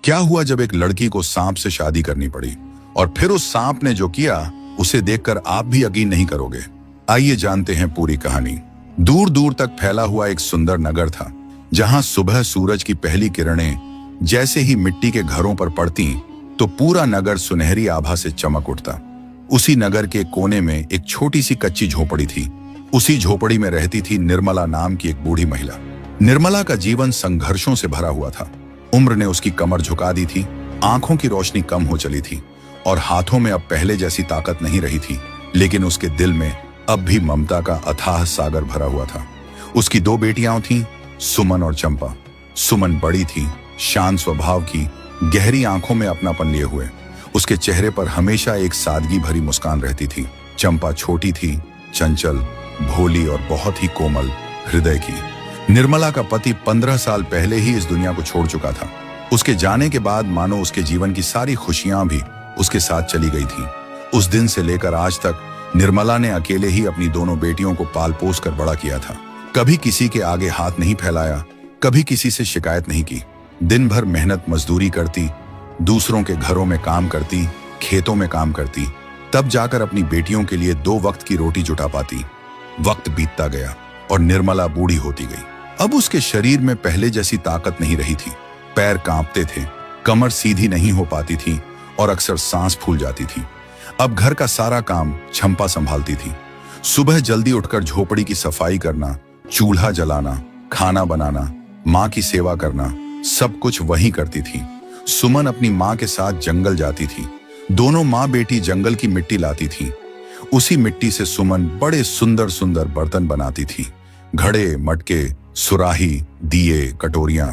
क्या हुआ जब एक लड़की को सांप से शादी करनी पड़ी, और फिर उस सांप ने जो किया उसे देखकर आप भी यकीन नहीं करोगे। आइए जानते हैं पूरी कहानी। दूर दूर तक फैला हुआ एक सुंदर नगर था, जहां सुबह सूरज की पहली किरणें जैसे ही मिट्टी के घरों पर पड़ती तो पूरा नगर सुनहरी आभा से चमक उठता। उसी नगर के कोने में एक छोटी सी कच्ची झोपड़ी थी। उसी झोपड़ी में रहती थी निर्मला नाम की एक बूढ़ी महिला। निर्मला का जीवन संघर्षों से भरा हुआ था। उम्र ने उसकी कमर झुका दी थी, आंखों की रोशनी कम हो चली थी और हाथों में अब पहले जैसी ताकत नहीं रही थी, लेकिन उसके दिल में अब भी ममता का अथाह सागर भरा हुआ था। उसकी दो बेटियां थीं, सुमन और चंपा। सुमन बड़ी थी, शांत स्वभाव की, गहरी आंखों में अपनापन लिए हुए। उसके चेहरे पर हमेशा एक सादगी भरी मुस्कान रहती थी। चंपा छोटी थी, चंचल, भोली और बहुत ही कोमल हृदय की। निर्मला का पति 15 साल पहले ही इस दुनिया को छोड़ चुका था। उसके जाने के बाद मानो उसके जीवन की सारी खुशियां भी उसके साथ चली गई थी। उस दिन से लेकर आज तक निर्मला ने अकेले ही अपनी दोनों बेटियों को पाल पोस कर बड़ा किया था। कभी किसी के आगे हाथ नहीं फैलाया, कभी किसी से शिकायत नहीं की। दिन भर मेहनत मजदूरी करती, दूसरों के घरों में काम करती, खेतों में काम करती, तब जाकर अपनी बेटियों के लिए 2 वक्त की रोटी जुटा पाती। वक्त बीतता गया और निर्मला बूढ़ी होती गई। अब उसके शरीर में पहले जैसी ताकत नहीं रही थी। पैर कांपते थे, कमर सीधी नहीं हो पाती थी और अक्सर सांस फूल जाती थी। अब घर का सारा काम चंपा संभालती थी। सुबह जल्दी उठकर झोपड़ी की सफाई करना, चूल्हा जलाना, खाना बनाना, माँ की सेवा करना, सब कुछ वही करती थी। सुमन अपनी माँ के साथ जंगल जाती थी। दोनों माँ बेटी जंगल की मिट्टी लाती थी। उसी मिट्टी से सुमन बड़े सुंदर सुंदर बर्तन बनाती थी। घड़े, मटके, सुराही, दिए, कटोरियां।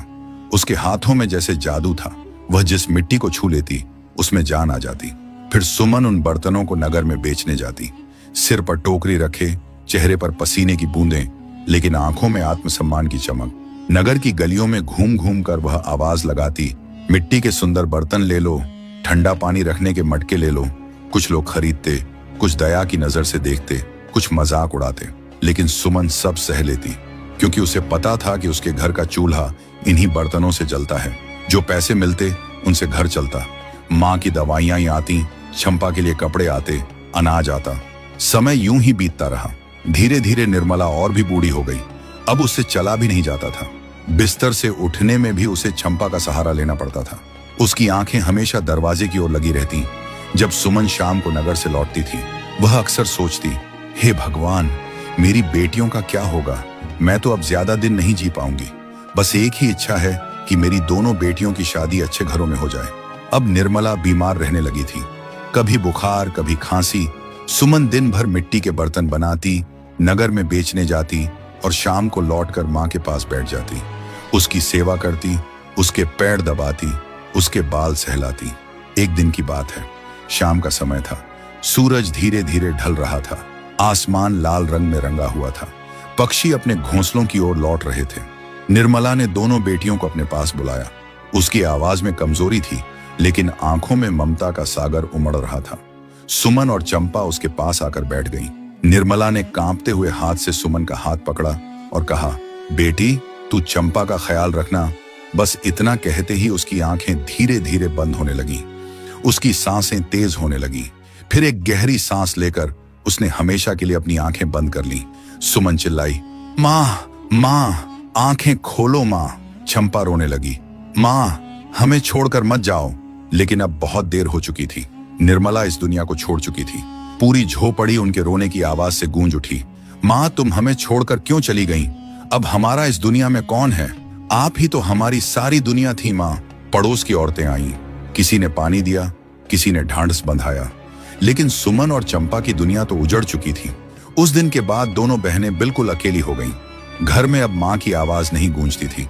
उसके हाथों में जैसे जादू था। वह जिस मिट्टी को छू लेती उसमें जान आ जाती। फिर सुमन उन बर्तनों को नगर में बेचने जाती। सिर पर टोकरी रखे, चेहरे पर पसीने की बूंदें, लेकिन आंखों में आत्मसम्मान की चमक। नगर की गलियों में घूम घूम कर वह आवाज लगाती, मिट्टी के सुंदर बर्तन ले लो, ठंडा पानी रखने के मटके ले लो। कुछ लोग खरीदते, कुछ दया की नजर से देखते, कुछ मजाक उड़ाते, लेकिन सुमन सब सह लेती, क्योंकि उसे पता था कि उसके घर का चूल्हा इन्हीं बर्तनों से जलता है। जो पैसे मिलते उनसे घर चलता। माँ की दवाइयां ही आती, चंपा के लिए कपड़े आते, अनाज आता। समय यूं ही बीतता रहा। धीरे धीरे निर्मला और भी बूढ़ी हो गई। अब उससे चला भी नहीं जाता था। बिस्तर से उठने में भी उसे चंपा का सहारा लेना पड़ता था। उसकी आंखें हमेशा दरवाजे की ओर लगी रहती। जब सुमन शाम को नगर से लौटती थी, वह अक्सर सोचती, हे भगवान, मेरी बेटियों का क्या होगा? मैं तो अब ज्यादा दिन नहीं जी पाऊंगी। बस एक ही इच्छा है कि मेरी दोनों बेटियों की शादी अच्छे घरों में हो जाए। अब निर्मला बीमार रहने लगी थी। कभी बुखार, कभी खांसी। सुमन दिन भर मिट्टी के बर्तन बनाती, नगर में बेचने जाती और शाम को लौटकर माँ के पास बैठ जाती। उसकी सेवा करती, उसके पैर दबाती, उसके बाल सहलाती। एक दिन की बात है, शाम का समय था। सूरज धीरे धीरे ढल रहा था। आसमान लाल रंग में रंगा हुआ था। पक्षी अपने घोंसलों की ओर लौट रहे थे। निर्मला ने दोनों बेटियों को अपने पास बुलाया। उसकी आवाज में कमजोरी थी, लेकिन आंखों में ममता का सागर उमड़ रहा था। सुमन और चंपा उसके पास आकर बैठ गईं। निर्मला ने कांपते हुए हाथ से सुमन का हाथ पकड़ा और कहा, बेटी, तू चंपा का ख्याल रखना। बस इतना कहते ही उसकी आंखें धीरे धीरे बंद होने लगी। उसकी सांसें तेज होने लगी। फिर एक गहरी सांस लेकर उसने हमेशा के लिए अपनी आंखें बंद कर ली। सुमन चिल्लाई, माँ, माँ, आंखें खोलो माँ। चंपा रोने लगी, माँ, हमें छोड़कर मत जाओ। लेकिन अब बहुत देर हो चुकी थी। निर्मला इस दुनिया को छोड़ चुकी थी। पूरी झोपड़ी उनके रोने की आवाज से गूंज उठी। माँ, तुम हमें छोड़कर क्यों चली गईं? अब हमारा इस दुनिया में कौन है? आप ही तो हमारी सारी दुनिया थी माँ। पड़ोस की औरतें आईं। किसी ने पानी दिया, किसी ने ढांढस बंधाया, लेकिन सुमन और चंपा की दुनिया तो उजड़ चुकी थी। उस दिन के बाद दोनों बहनें बिल्कुल अकेली हो गईं। घर में अब माँ की आवाज नहीं गूंजती थी।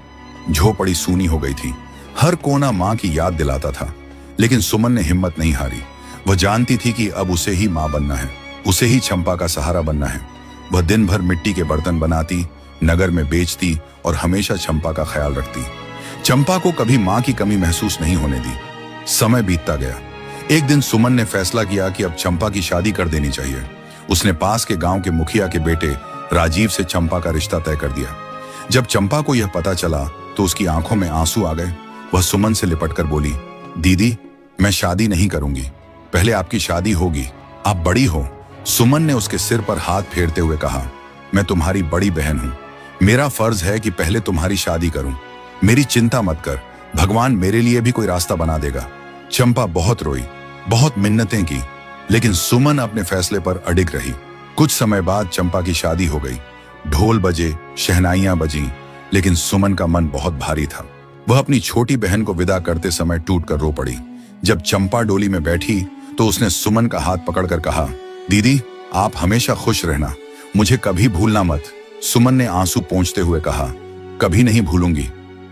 झोपड़ी सूनी हो गई थी। हर कोना माँ की याद दिलाता था, लेकिन सुमन ने हिम्मत नहीं हारी। वह जानती थी कि अब उसे ही माँ बनना है, उसे ही चंपा का सहारा बनना है। वह दिन भर मिट्टी के बर्तन बनाती, नगर में बेचती और हमेशा चंपा का ख्याल रखती। चंपा को कभी माँ की कमी महसूस नहीं होने दी। समय बीतता गया। एक दिन सुमन ने फैसला किया कि अब चंपा की शादी कर देनी चाहिए। उसने पास के गांव के मुखिया के बेटे राजीव से चंपा का रिश्ता तय कर दिया। जब चंपा को यह पता चला तो उसकी आंखों में आंसू आ गए। वह सुमन से लिपटकर बोली, दीदी मैं शादी नहीं करूंगी, पहले आपकी शादी होगी, आप बड़ी हो। सुमन ने उसके सिर पर हाथ फेरते हुए कहा, मैं तुम्हारी बड़ी बहन हूं, मेरा फर्ज है कि पहले तुम्हारी शादी करूं। मेरी चिंता मत कर, भगवान मेरे लिए भी कोई रास्ता बना देगा। चंपा बहुत रोई, बहुत मिन्नतें की, लेकिन सुमन अपने फैसले पर अडिग रही। कुछ समय बाद चंपा की शादी हो गई। ढोल बजे, शहनाइयां बजीं, लेकिन सुमन का मन बहुत भारी था। वह अपनी छोटी बहन को विदा करते समय टूटकर रो पड़ी। जब चंपा डोली में बैठी तो उसने सुमन का हाथ पकड़कर कहा, दीदी आप हमेशा खुश रहना, मुझे कभी भूलना मत। सुमन ने आंसू पोंछते हुए कहा, कभी नहीं भूलूंगी।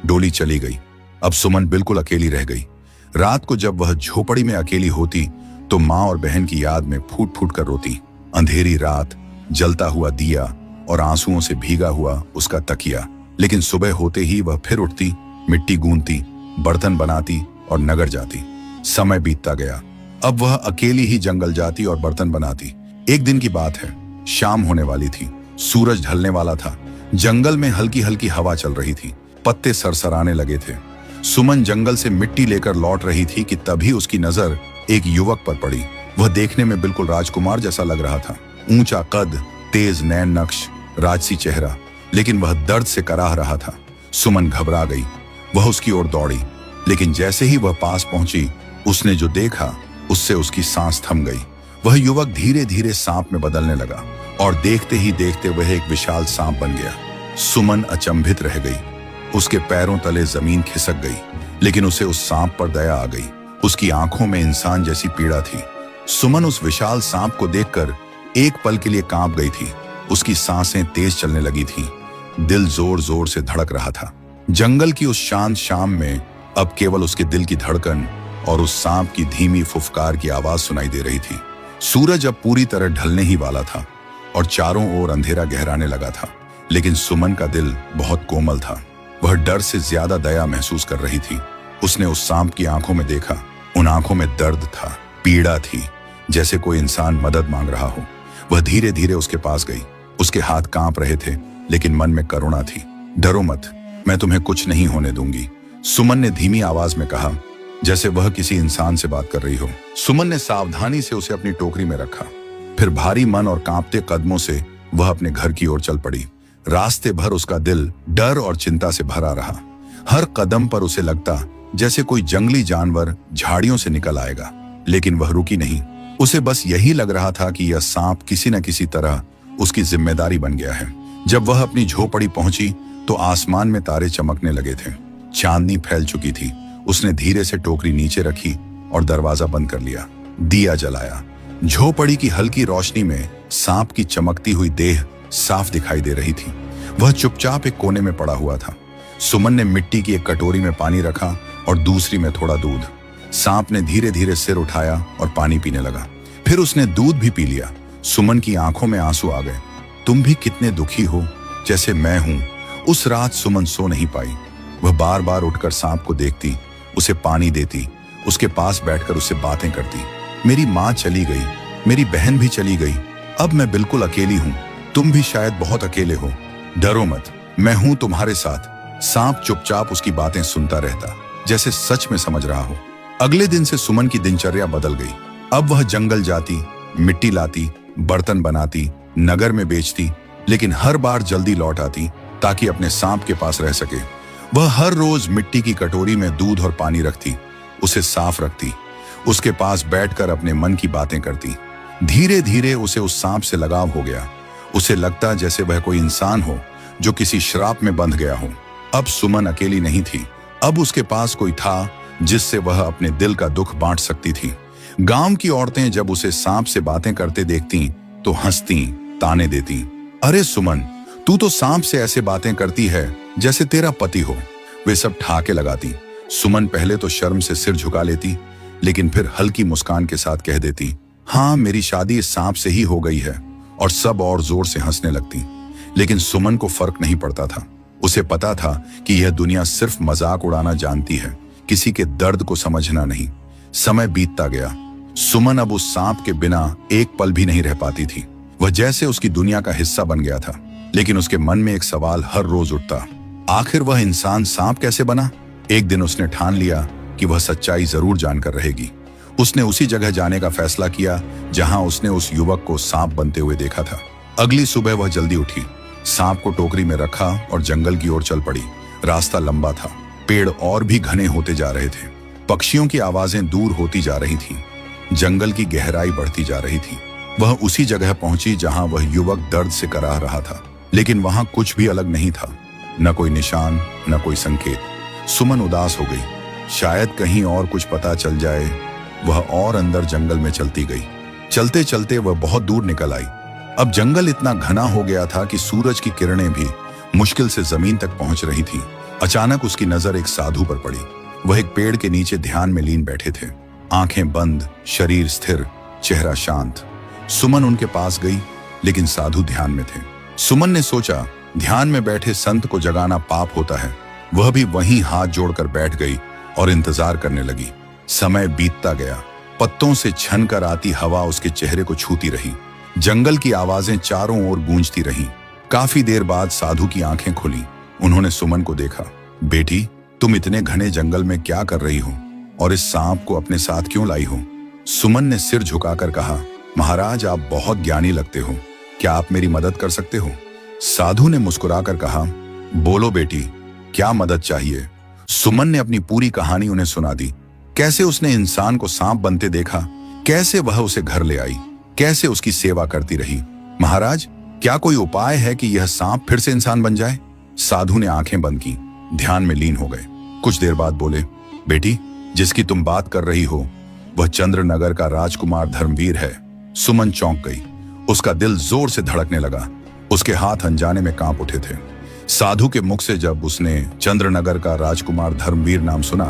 डोली चली गई। अब सुमन बिल्कुल अकेली रह गई। रात को जब वह झोपड़ी में अकेली होती तो माँ और बहन की याद में फूट फूट कर रोती। अंधेरी रात, जलता हुआ दिया और आंसुओं से भीगा हुआ उसका तकिया। लेकिन सुबह होते ही वह फिर उठती, मिट्टी गूंथती, बर्तन बनाती और नगर जाती। समय बीतता गया। अब वह अकेली ही जंगल जाती और बर्तन बनाती। एक दिन की बात है, शाम होने वाली थी, सूरज ढलने वाला था। जंगल में हल्की हल्की हवा चल रही थी, पत्ते सरसराने लगे थे। सुमन जंगल से मिट्टी लेकर लौट रही थी कि तभी उसकी नजर एक युवक पर पड़ी। वह देखने में बिल्कुल राजकुमार जैसा लग रहा था। ऊंचा कद, तेज नैन नक्श, राजसी चेहरा, लेकिन वह दर्द से कराह रहा था। सुमन घबरा गई। वह उसकी ओर दौड़ी, लेकिन जैसे ही वह पास पहुंची उसने जो देखा उससे उसकी सांस थम गई। वह युवक धीरे धीरे सांप में बदलने लगा और देखते ही देखते वह एक विशाल सांप बन गया। सुमन अचंभित रह गई। उसके पैरों तले जमीन खिसक गई, लेकिन उसे उस सांप पर दया आ गई। उसकी आंखों में इंसान जैसी पीड़ा थी। सुमन उस विशाल सांप को देखकर एक पल के लिए कांप गई थी। उसकी सांसें तेज चलने लगी थी, दिल जोर जोर से धड़क रहा था। जंगल की उस शांत शाम में अब केवल उसके दिल की धड़कन और उस सांप की धीमी फुफकार की आवाज सुनाई दे रही थी। सूरज अब पूरी तरह ढलने ही वाला था और चारों ओर अंधेरा गहराने लगा था, लेकिन सुमन का दिल बहुत कोमल था। वह डर से ज्यादा दया महसूस कर रही थी। उसने उस सांप की आंखों में देखा। उन आंखों में दर्द था, पीड़ा थी, जैसे कोई इंसान मदद मांग रहा हो। वह धीरे धीरे उसके पास गई। उसके हाथ कांप रहे थे, लेकिन मन में करुणा थी। डरो मत, मैं तुम्हें कुछ नहीं होने दूंगी, सुमन ने धीमी आवाज में कहा, जैसे वह किसी इंसान से बात कर रही हो। सुमन ने सावधानी से उसे अपनी टोकरी में रखा। फिर भारी मन और कांपते कदमों से वह अपने घर की ओर चल पड़ी। रास्ते भर उसका दिल डर और चिंता से भरा रहा। हर कदम पर उसे लगता जैसे कोई जंगली जानवर झाड़ियों से निकल आएगा, लेकिन वह रुकी नहीं। उसे बस यही लग रहा था कि यह सांप किसी न किसी तरह उसकी जिम्मेदारी बन गया है। जब वह अपनी झोपड़ी पहुंची तो आसमान में तारे चमकने लगे थे। चांदनी फैल चुकी थी। उसने धीरे से टोकरी नीचे रखी और दरवाजा बंद कर लिया। दिया जलाया। झोपड़ी की हल्की रोशनी में सांप की चमकती हुई देह साफ दिखाई दे रही थी। वह चुपचाप एक कोने में पड़ा हुआ था। सुमन ने मिट्टी की एक कटोरी में पानी रखा और दूसरी में थोड़ा दूध। सांप ने धीरे धीरे सिर उठाया और पानी पीने लगा। फिर उसने दूध भी पी लिया। सुमन की आंखों में आंसू आ गए। तुम भी कितने दुखी हो जैसे मैं हूं। उस रात सुमन सो नहीं पाई। वह बार बार उठकर सांप को देखती, उसे पानी देती, उसके पास बैठकर उससे बातें करती। मेरी माँ चली गई, मेरी बहन भी चली गई, अब मैं बिल्कुल अकेली हूँ। तुम भी शायद बहुत अकेले हो। डरो मत, मैं हूं तुम्हारे साथ। सांप चुपचाप उसकी बातें सुनता रहता, जैसे सच में समझ रहा हो। अगले दिन से सुमन की दिनचर्या बदल गई। अब वह जंगल जाती, मिट्टी लाती, बर्तन बनाती, नगर में बेचती, लेकिन हर बार जल्दी लौट आती ताकि अपने सांप के पास रह सके। वह हर रोज मिट्टी की कटोरी में दूध और पानी रखती, उसे साफ रखती, उसके पास बैठकर अपने मन की बातें करती। धीरे धीरे उसे उस सांप से लगाव हो गया। उसे लगता जैसे वह कोई इंसान हो जो किसी श्राप में बंध गया हो। अब सुमन अकेली नहीं थी। अब उसके पास कोई था जिससे वह अपने दिल का दुख बांट सकती थी। गांव की औरतें जब उसे सांप से बातें करते देखती तो हंसती, ताने देती। अरे सुमन, तू तो सांप से ऐसे बातें करती है जैसे तेरा पति हो। वे सब ठहाके लगाती। सुमन पहले तो शर्म से सिर झुका लेती, लेकिन फिर हल्की मुस्कान के साथ कह देती, हाँ मेरी शादी इस सांप से ही हो गई है। और सब और जोर से हंसने लगती। लेकिन सुमन को फर्क नहीं पड़ता था। उसे पता था कि यह दुनिया सिर्फ मजाक उड़ाना जानती है, किसी के दर्द को समझना नहीं। समय बीतता गया। सुमन अब उस सांप के बिना एक पल भी नहीं रह पाती थी। वह जैसे उसकी दुनिया का हिस्सा बन गया था। लेकिन उसके मन में एक सवाल हर रोज उठता, आखिर वह इंसान सांप कैसे बना? एक दिन उसने ठान लिया कि वह सच्चाई जरूर जानकर रहेगी। उसने उसी जगह जाने का फैसला किया जहां उसने उस युवक को सांप बनते हुए देखा था। अगली सुबह वह जल्दी उठी, सांप को टोकरी में रखा और जंगल की ओर चल पड़ी। रास्ता लंबा था, पेड़ और भी घने होते जा रहे थे, पक्षियों की आवाजें दूर होती जा रही थीं, जंगल की गहराई बढ़ती जा रही थी। वह उसी जगह पहुंची जहां वह युवक दर्द से कराह रहा था, लेकिन वहां कुछ भी अलग नहीं था, न कोई निशान, न कोई संकेत। सुमन उदास हो गई, शायद कहीं और कुछ पता चल जाए। वह और अंदर जंगल में चलती गई। चलते चलते वह बहुत दूर निकल आई। अब जंगल इतना घना हो गया था कि सूरज की किरणें भी मुश्किल से जमीन तक पहुंच रही थीं। अचानक उसकी नजर एक साधु पर पड़ी। वह एक पेड़ के नीचे ध्यान में लीन बैठे थे, आंखें बंद, शरीर स्थिर, चेहरा शांत। सुमन उनके पास गई, लेकिन साधु ध्यान में थे। सुमन ने सोचा, ध्यान में बैठे संत को जगाना पाप होता है। वह भी वहीं हाथ जोड़कर बैठ गई और इंतजार करने लगी। समय बीतता गया, पत्तों से छन कर आती हवा उसके चेहरे को छूती रही। जंगल की आवाजें चारों ओर गूंजती रहीं। काफी देर बाद साधु की आंखें खुली। उन्होंने सुमन को देखा। बेटी, तुम इतने घने जंगल में क्या कर रही हो और इस सांप को अपने साथ क्यों लाई हो? सुमन ने सिर झुकाकर कहा, महाराज, आप बहुत ज्ञानी लगते हो, क्या आप मेरी मदद कर सकते हो? साधु ने मुस्कुराकर कहा, बोलो बेटी, क्या मदद चाहिए? सुमन ने अपनी पूरी कहानी उन्हें सुना दी। कैसे उसने इंसान को सांप बनते देखा, कैसे वह उसे घर ले आई, कैसे उसकी सेवा करती रही। महाराज, क्या कोई उपाय है कि यह सांप फिर से इंसान बन जाए? साधु ने आंखें बंद की, ध्यान में लीन हो गए। कुछ देर बाद बोले, बेटी, जिसकी तुम बात कर रही हो वह चंद्रनगर का राजकुमार धर्मवीर है। सुमन चौंक गई। उसका दिल जोर से धड़कने लगा। उसके हाथ अनजाने में कांप उठे थे। साधु के मुख से जब उसने चंद्रनगर का राजकुमार धर्मवीर नाम सुना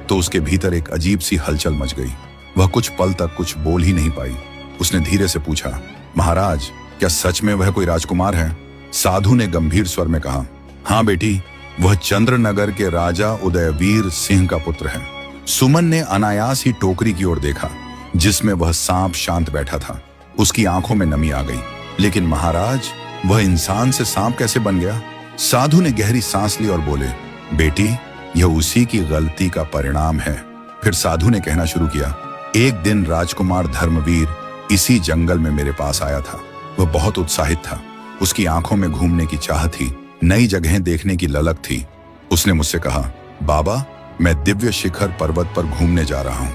तो उसके भीतर एक अजीब सी हलचल मच गई। वह कुछ पल तक कुछ बोल ही नहीं पाई। उसने धीरे से पूछा, महाराज, क्या सच में वह कोई राजकुमार है? साधु ने गंभीर स्वर में कहा, हाँ बेटी, वह चंद्रनगर के राजा उदयवीर सिंह का पुत्र है। सुमन ने अनायास ही टोकरी की ओर देखा जिसमें वह सांप शांत बैठा था। उसकी आंखों में नमी आ गई। लेकिन महाराज, वह इंसान से सांप कैसे बन गया? साधु ने गहरी सांस ली और बोले, बेटी, यह उसी की गलती का परिणाम है। फिर साधु ने कहना शुरू किया, एक दिन राजकुमार धर्मवीर इसी जंगल में मेरे पास आया था। वह बहुत उत्साहित था। उसकी आंखों में घूमने की चाह थी, नई जगहें देखने की ललक थी। उसने मुझसे कहा, बाबा, मैं दिव्य शिखर पर्वत पर घूमने जा रहा हूँ।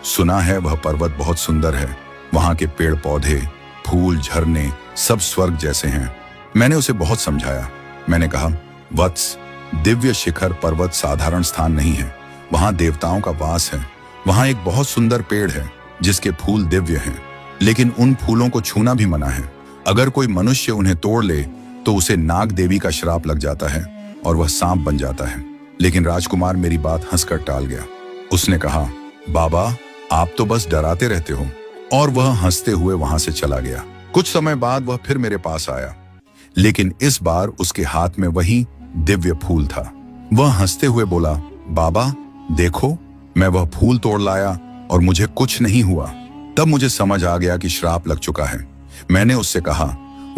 सुना है वह पर्वत बहुत सुंदर है। वहां के पेड़ पौधे, फूल, झरने सब स्वर्ग जैसे हैं। मैंने उसे बहुत समझाया। मैंने कहा, वत्स, दिव्य शिखर पर्वत साधारण स्थान नहीं है। वहां देवताओं का वास है। वहां एक बहुत सुंदर पेड़ है जिसके फूल दिव्य हैं, लेकिन उन फूलों को छूना भी मना है। अगर कोई मनुष्य उन्हें तोड़ ले तो उसे नाग देवी का श्राप लग जाता है और वह सांप बन जाता है। लेकिन राजकुमार मेरी बात हंसकर टाल गया। उसने कहा, बाबा, आप तो बस डराते रहते हो। और वह हंसते हुए वहां से चला गया। कुछ समय बाद वह फिर मेरे पास आया, लेकिन इस बार उसके हाथ में वही दिव्य फूल था। वह हंसते हुए बोला, बाबा देखो, मैं वह फूल तोड़ लाया और मुझे कुछ नहीं हुआ। तब मुझे समझ आ गया कि श्राप लग चुका है। मैंने उससे कहा,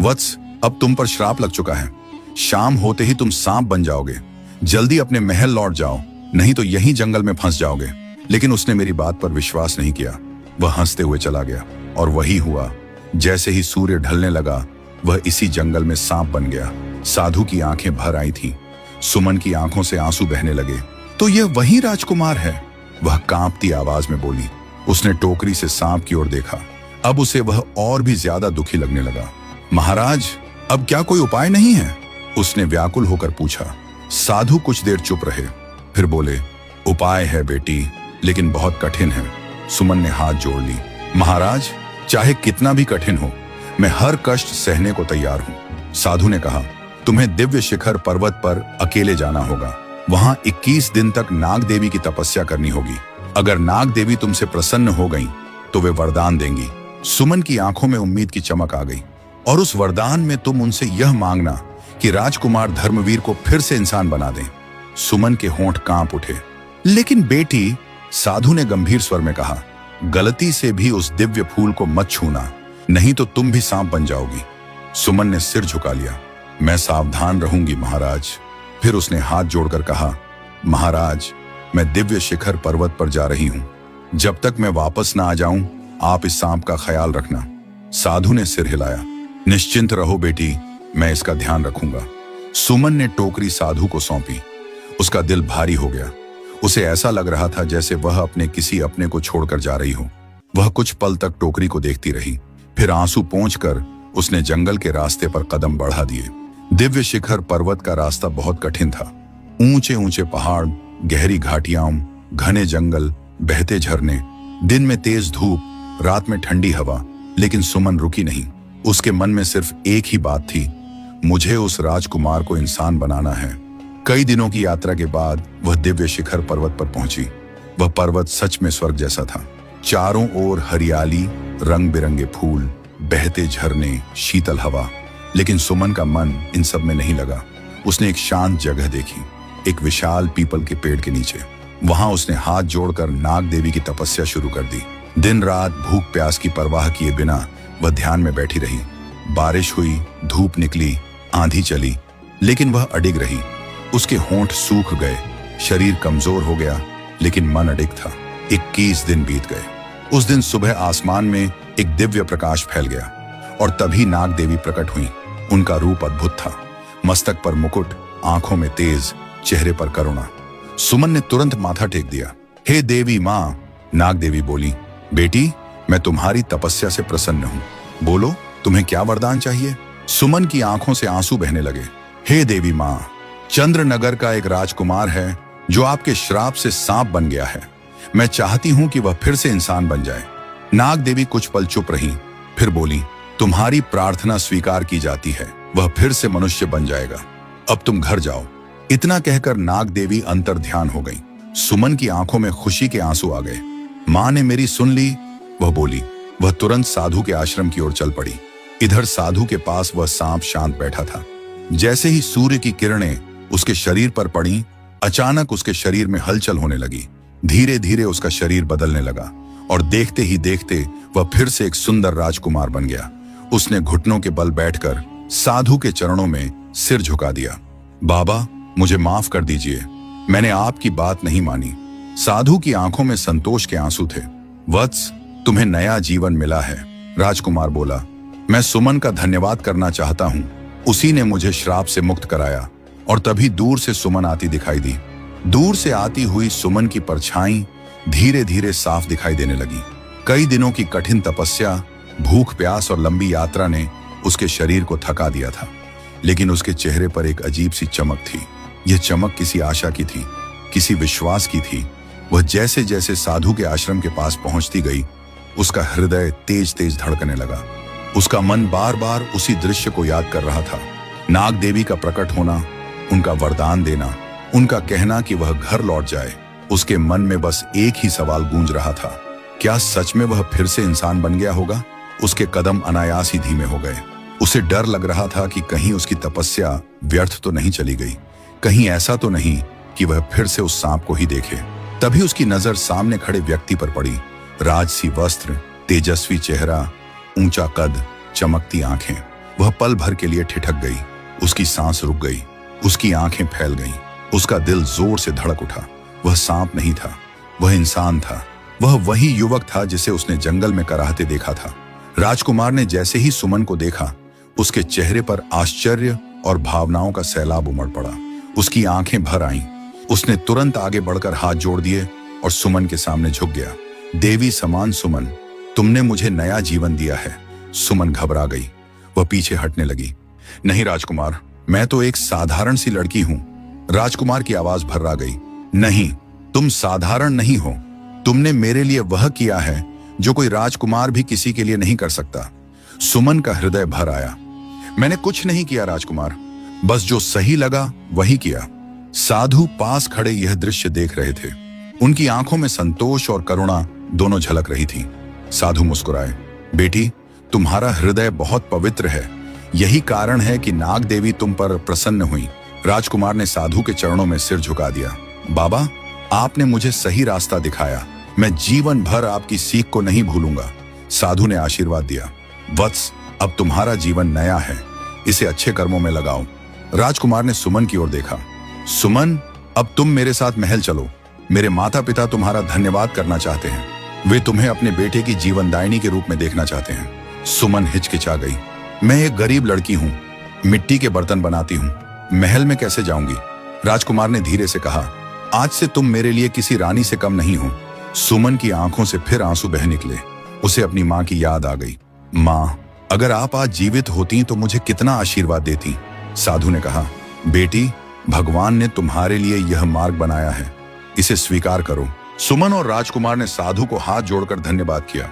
वत्स, अब तुम पर श्राप लग चुका है। शाम होते ही तुम सांप बन जाओगे। जल्दी अपने महल लौट जाओ, नहीं तो यहीं जंगल में फंस जाओगे। लेकिन उसने मेरी बात पर विश्वास नहीं किया। वह हंसते हुए चला गया और वही हुआ। जैसे ही सूर्य ढलने लगा, वह इसी जंगल में सांप बन गया। साधु की आंखें भर आई थीं। सुमन की आंखों से आंसू बहने लगे। तो यह वही राजकुमार है, वह कांपती आवाज में बोली। उसने टोकरी से सांप की ओर देखा। अब उसे वह और भी ज्यादा दुखी लगने लगा। महाराज, अब क्या कोई उपाय नहीं है? उसने व्याकुल होकर पूछा। साधु कुछ देर चुप रहे, फिर बोले, उपाय है बेटी, लेकिन बहुत कठिन है। सुमन ने हाथ जोड़ ली। महाराज, चाहे कितना भी कठिन हो, मैं हर कष्ट सहने को तैयार हूं। साधु ने कहा, तुम्हें दिव्य शिखर पर्वत पर अकेले जाना होगा। वहां 21 दिन तक नाग देवी की तपस्या करनी होगी। अगर नाग देवी तुमसे प्रसन्न हो गईं, तो वे वरदान देंगी। सुमन की आंखों में उम्मीद की चमक आ गई। और उस वरदान में तुम उनसे यह मांगना कि राजकुमार धर्मवीर को फिर से इंसान बना दें। सुमन के होंठ कांप उठे। लेकिन बेटी, साधु ने गंभीर स्वर में कहा, गलती से भी उस दिव्य फूल को मत छूना, नहीं तो तुम भी सांप बन जाओगी। सुमन ने सिर झुका लिया। मैं सावधान रहूंगी महाराज। फिर उसने हाथ जोड़कर कहा, महाराज, मैं दिव्य शिखर पर्वत पर जा रही हूँ। जब तक मैं वापस ना आ जाऊं, आप इस सांप का ख्याल रखना। साधु ने सिर हिलाया। निश्चिंत रहो बेटी, मैं इसका ध्यान रखूंगा। सुमन ने टोकरी साधु को सौंपी। उसका दिल भारी हो गया। उसे ऐसा लग रहा था जैसे वह अपने किसी अपने को छोड़कर जा रही हो। वह कुछ पल तक टोकरी को देखती रही, फिर आंसू पोंछकर उसने जंगल के रास्ते पर कदम बढ़ा दिए। दिव्य शिखर पर्वत का रास्ता बहुत कठिन था। ऊंचे ऊंचे पहाड़, गहरी घाटियां, घने जंगल, बहते झरने, दिन में तेज धूप, रात में ठंडी हवा। लेकिन सुमन रुकी नहीं। उसके मन में सिर्फ एक ही बात थी, मुझे उस राजकुमार को इंसान बनाना है। कई दिनों की यात्रा के बाद वह दिव्य शिखर पर्वत पर पहुंची। वह पर्वत सच में स्वर्ग जैसा था। चारों ओर हरियाली, रंग बिरंगे फूल, बहते झरने, शीतल हवा। लेकिन सुमन का मन इन सब में नहीं लगा। उसने एक शांत जगह देखी, एक विशाल पीपल के पेड़ के नीचे। वहां उसने हाथ जोड़कर नाग देवी की तपस्या शुरू कर दी। दिन रात भूख प्यास की परवाह किए बिना वह ध्यान में बैठी रही। बारिश हुई, धूप निकली, आंधी चली, लेकिन वह अडिग रही। उसके होंठ सूख गए, शरीर कमजोर हो गया, लेकिन मन अडिग था। 21 दिन बीत गए। उस दिन सुबह आसमान में एक दिव्य प्रकाश फैल गया और तभी नाग देवी प्रकट हुई। उनका रूप अद्भुत था। मस्तक पर मुकुट, आंखों में तेज, चेहरे पर करुणा। सुमन ने तुरंत माथा टेक दिया। हे देवी माँ, नाग देवी बोली, बेटी मैं तुम्हारी तपस्या से प्रसन्न हूँ। बोलो तुम्हें क्या वरदान चाहिए। सुमन की आंखों से आंसू बहने लगे। हे देवी माँ, चंद्रनगर का एक राजकुमार है जो आपके श्राप से सांप बन गया है। मैं चाहती हूँ कि वह फिर से इंसान बन जाए। नाग देवी कुछ पल चुप रही, फिर बोली, तुम्हारी प्रार्थना स्वीकार की जाती है। वह फिर से मनुष्य बन जाएगा। अब तुम घर जाओ। इतना कहकर नाग देवी अंतर ध्यान हो गई। सुमन की आंखों में खुशी के आंसू आ गए। माँ ने मेरी सुन ली, वह बोली। वह तुरंत साधु के आश्रम की ओर चल पड़ी। इधर साधु के पास वह सांप शांत बैठा था। जैसे ही सूर्य की किरणें उसके शरीर पर पड़ी, अचानक उसके शरीर में हलचल होने लगी। धीरे धीरे उसका शरीर बदलने लगा और देखते ही देखते वह फिर से एक सुंदर राजकुमार बन गया। उसने घुटनों के बल बैठकर साधु के चरणों में सिर झुका दिया। बाबा मुझे माफ कर दीजिए, मैंने आपकी बात नहीं मानी। साधु की आंखों में संतोष के आंसू थे। वत्स, तुम्हें नया जीवन मिला है। राजकुमार बोला, मैं सुमन का धन्यवाद करना चाहता हूँ। उसी ने मुझे श्राप से मुक्त कराया। और तभी दूर से सुमन आती दिखाई दी। दूर से आती हुई सुमन की परछाई धीरे धीरे साफ दिखाई देने लगी। कई दिनों की कठिन तपस्या, भूख प्यास और लंबी यात्रा ने उसके शरीर को थका दिया था, लेकिन उसके चेहरे पर एक अजीब सी चमक थी। यह चमक किसी आशा की थी, किसी विश्वास की थी। वह जैसे जैसे साधु के आश्रम के पास पहुंचती गई, उसका हृदय तेज तेज धड़कने लगा। उसका मन बार बार उसी दृश्य को याद कर रहा था। नाग देवी का प्रकट होना, उनका वरदान देना, उनका कहना कि वह घर लौट जाए। उसके मन में बस एक ही सवाल गूंज रहा था, क्या सच में वह फिर से इंसान बन गया होगा। उसके कदम अनायास ही धीमे हो गए। उसे डर लग रहा था कि कहीं उसकी तपस्या व्यर्थ तो नहीं चली गई, कहीं ऐसा तो नहीं कि वह फिर से उस सांप को ही देखे। तभी उसकी नजर सामने खड़े व्यक्ति पर पड़ी। राजसी वस्त्र, तेजस्वी चेहरा, ऊंचा कद, चमकती आंखें। वह पल भर के लिए ठिठक गई। उसकी सांस रुक गई, उसकी आंखें फैल गईं, उसका दिल जोर से धड़क उठा। वह सांप नहीं था, वह इंसान था। वह वही युवक था जिसे उसने जंगल में कराहते देखा था। राजकुमार ने जैसे ही सुमन को देखा, उसके चेहरे पर आश्चर्य और भावनाओं का सैलाब उमड़ पड़ा। उसकी आंखें भर आईं। उसने तुरंत आगे बढ़कर हाथ जोड़ दिए और सुमन के सामने झुक गया। देवी समान सुमन, तुमने मुझे नया जीवन दिया है। सुमन घबरा गई। वह पीछे हटने लगी। नहीं राजकुमार, मैं तो एक साधारण सी लड़की हूं। राजकुमार की आवाज भर्रा गई। नहीं, तुम साधारण नहीं हो। तुमने मेरे लिए वह किया है जो कोई राजकुमार भी किसी के लिए नहीं कर सकता। सुमन का हृदय भर आया। मैंने कुछ नहीं किया राजकुमार, बस जो सही लगा वही किया। साधु पास खड़े यह दृश्य देख रहे थे। उनकी आंखों में संतोष और करुणा दोनों झलक रही थी। साधु मुस्कुराए। बेटी, तुम्हारा हृदय बहुत पवित्र है। यही कारण है कि नाग देवी तुम पर प्रसन्न हुई। राजकुमार ने साधु के चरणों में सिर झुका दिया। बाबा, आपने मुझे सही रास्ता दिखाया। मैं जीवन भर आपकी सीख को नहीं भूलूंगा। साधु ने आशीर्वाद दिया। वत्स, अब तुम्हारा जीवन नया है, इसे अच्छे कर्मों में लगाओ। राजकुमार ने सुमन की ओर देखा। सुमन, अब तुम मेरे साथ महल चलो। मेरे माता पिता तुम्हारा धन्यवाद करना चाहते हैं। वे तुम्हें अपने बेटे की जीवनदायिनी के रूप में देखना चाहते हैं। सुमन हिचकिचा गई। मैं एक गरीब लड़की हूँ, मिट्टी के बर्तन बनाती हूँ, महल में कैसे जाऊंगी? राजकुमार ने धीरे से कहा, आज से तुम मेरे लिए किसी रानी से कम नहीं हो। सुमन की आंखों से फिर आंसू बह निकले। उसे अपनी माँ की याद आ गई। माँ, अगर आप आज जीवित होती तो मुझे कितना आशीर्वाद देती। साधु ने कहा, बेटी, भगवान ने तुम्हारे लिए यह मार्ग बनाया है, इसे स्वीकार करो। सुमन और राजकुमार ने साधु को हाथ जोड़कर धन्यवाद किया।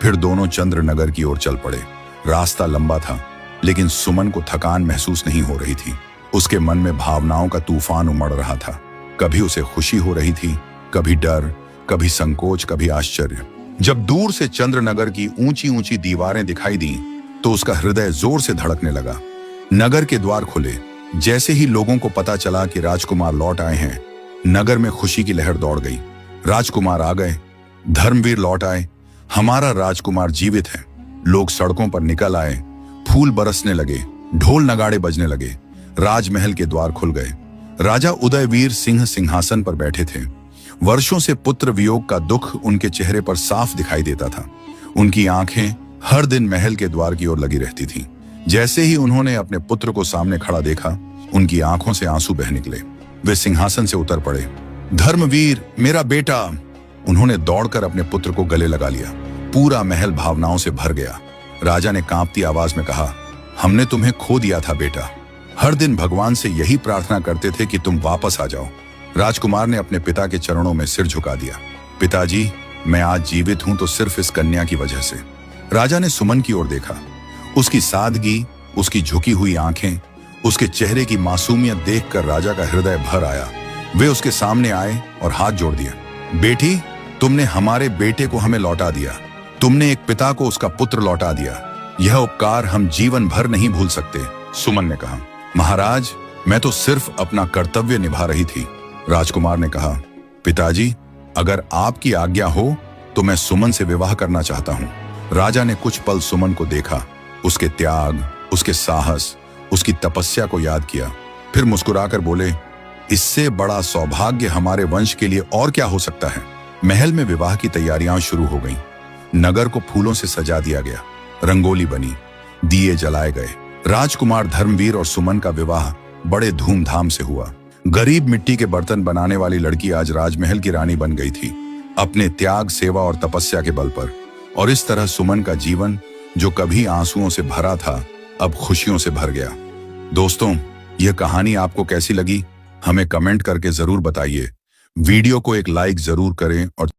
फिर दोनों चंद्रनगर की ओर चल पड़े। रास्ता लंबा था, लेकिन सुमन को थकान महसूस नहीं हो रही थी। उसके मन में भावनाओं का तूफान उमड़ रहा था। कभी उसे खुशी हो रही थी, कभी डर, कभी संकोच, कभी आश्चर्य। जब दूर से चंद्रनगर की ऊंची ऊंची दीवारें दिखाई दी तो उसका हृदय जोर से धड़कने लगा। नगर के द्वार खुले। जैसे ही लोगों को पता चला कि राजकुमार लौट आए हैं, नगर में खुशी की लहर दौड़ गई। राजकुमार आ गए, धर्मवीर लौट आए, हमारा राजकुमार जीवित है। लोग सड़कों पर निकल आए, फूल बरसने लगे, ढोल नगाड़े बजने लगे। राजमहल के द्वार खुल गए। राजा उदयवीर सिंह सिंहासन पर बैठे थे। वर्षों से पुत्र वियोग का दुख उनके चेहरे पर साफ दिखाई देता था। उनकी आंखें हर दिन महल के द्वार की ओर लगी रहती थीं। जैसे ही उन्होंने अपने पुत्र को सामने खड़ा देखा, उनकी आंखों से आंसू बह निकले। वे सिंहासन से उतर पड़े। धर्मवीर, मेरा बेटा! उन्होंने दौड़कर अपने पुत्र को गले लगा लिया। पूरा महल भावनाओं से भर गया। राजा ने कांपती आवाज में कहा, हमने तुम्हें खो दिया था बेटा। हर दिन भगवान से यही प्रार्थना करते थे कि तुम वापस आ जाओ। राजकुमार ने अपने पिता के चरणों में सिर झुका दिया। पिताजी, मैं आज जीवित हूं तो सिर्फ इस कन्या की वजह से। राजा ने सुमन की ओर देखा। उसकी सादगी, उसकी झुकी हुई आंखें, उसके चेहरे की मासूमियत देखकर राजा का हृदय भर आया। वे उसके सामने आए और हाथ जोड़ दिया। बेटी, तुमने हमारे बेटे को हमें लौटा दिया। तुमने एक पिता को उसका पुत्र लौटा दिया। यह उपकार हम जीवन भर नहीं भूल सकते। सुमन ने कहा, महाराज, मैं तो सिर्फ अपना कर्तव्य निभा रही थी। राजकुमार ने कहा, पिताजी, अगर आपकी आज्ञा हो तो मैं सुमन से विवाह करना चाहता हूँ। राजा ने कुछ पल सुमन को देखा, उसके त्याग, उसके साहस, उसकी तपस्या को याद किया। फिर मुस्कुराकर बोले, इससे बड़ा सौभाग्य हमारे वंश के लिए और क्या हो सकता है। महल में विवाह की तैयारियां शुरू हो गईं। नगर को फूलों से सजा दिया गया, रंगोली बनी, दिए जलाए गए। राजकुमार धर्मवीर और सुमन का विवाह बड़े धूमधाम से हुआ। गरीब मिट्टी के बर्तन बनाने वाली लड़की आज राजमहल की रानी बन गई थी, अपने त्याग, सेवा और तपस्या के बल पर। और इस तरह सुमन का जीवन, जो कभी आंसुओं से भरा था, अब खुशियों से भर गया। दोस्तों, यह कहानी आपको कैसी लगी, हमें कमेंट करके जरूर बताइए। वीडियो को एक लाइक जरूर करें और